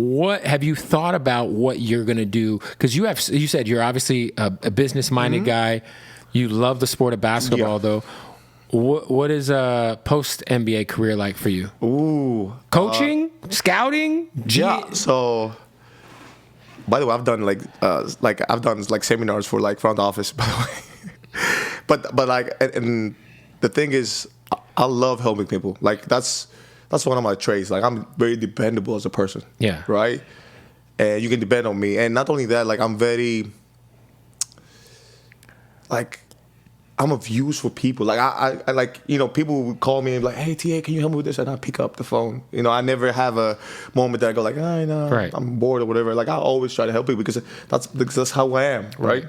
What have you thought about what you're going to do? Because you said you're obviously a business-minded guy. You love the sport of basketball, though. What is a post-NBA career like for you? Ooh. Coaching? Scouting? Yeah, so... By the way, I've done I've done seminars for front office, by the way. but and the thing is, I love helping people. That's one of my traits. I'm very dependable as a person. Yeah. Right? And you can depend on me. And not only that, I'm very I'm of use for people. I people would call me and be like, hey, TA, can you help me with this? And I pick up the phone. I never have a moment that I go right. I'm bored or whatever. I always try to help people because that's how I am, right?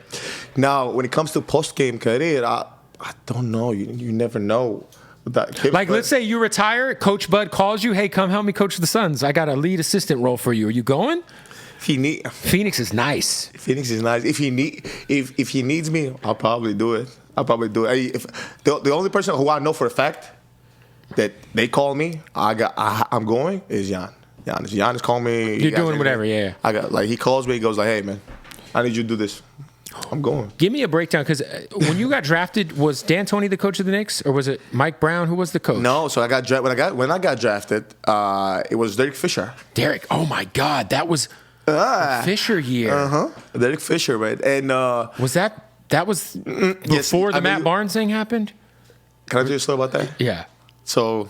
Now, when it comes to post-game career, I don't know. You never know. Let's say you retire, Coach Bud calls you, hey, come help me coach the Suns. I got a lead assistant role for you. Are you going? Phoenix is nice. Phoenix is nice. If he needs me, I'll probably do it. If the only person who I know for a fact that they call me, I'm going is Jan. Giannis call me. You're doing whatever, yeah. I got he calls me. He goes hey man, I need you to do this. I'm going. Give me a breakdown because when you got drafted, was D'Antoni the coach of the Knicks or was it Mike Brown? Who was the coach? No, so when I got drafted, it was Derek Fisher. Derek, oh my God, that was Fisher year. Derek Fisher, man, and was that was before the Matt Barnes thing happened? Can I tell you a story about that? Yeah. So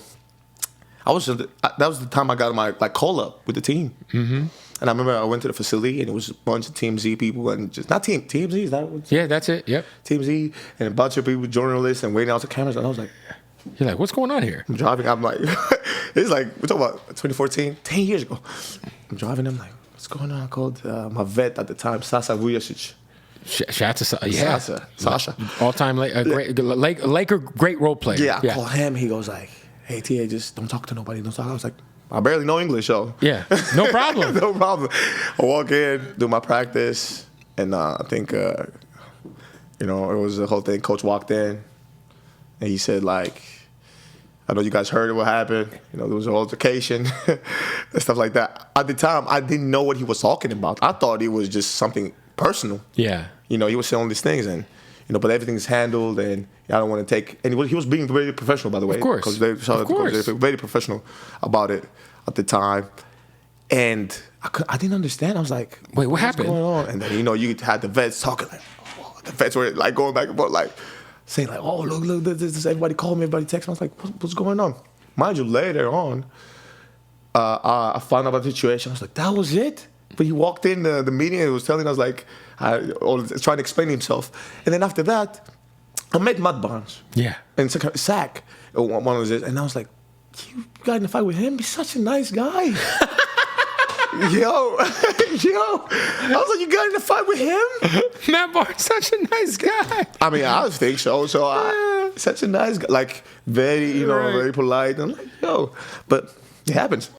that was the time I got my call up with the team. Mm-hmm. And I remember I went to the facility and it was a bunch of Team Z people and just not Team Z. Is that what? Yeah, that's it. Yep. Team Z and a bunch of people, journalists, and waiting out the cameras. And I was like, you're like, what's going on here? I'm driving. I'm like, it's we're talking about 2014, 10 years ago. I'm driving. I'm like, what's going on? I called my vet at the time, Sasa Vujicic. Sasha. All-time Laker great role player. Yeah, I call him. He goes hey, TA, just don't talk to nobody. Don't talk. I was like, I barely know English, so. Yeah, no problem. No problem. I walk in, do my practice, and I think, it was the whole thing. Coach walked in, and he said, I know you guys heard what happened. There was an altercation and stuff like that. At the time, I didn't know what he was talking about. I thought it was just something personal. Yeah. He was saying all these things, and but everything's handled, and I don't want to take. And he was being very professional, by the way. Of course. Because they were very professional about it at the time, and I didn't understand. I was like, "Wait, what happened?" What's going on? And then you had the vets talking the vets were going back and forth, saying "Oh, look, this everybody called me, everybody texted me." I was like, "What's going on?" Mind you, later on, I found out about the situation. I was like, "That was it." But he walked in the meeting and was telling us trying to explain himself. And then after that, I met Matt Barnes. Yeah. And Zach, one of those, and I was like, you got in a fight with him? He's such a nice guy. Yo. I was like, you got in a fight with him? Matt Barnes, such a nice guy. I mean, I think so. So such a nice guy. Very, very polite. I'm like, yo. But it happens.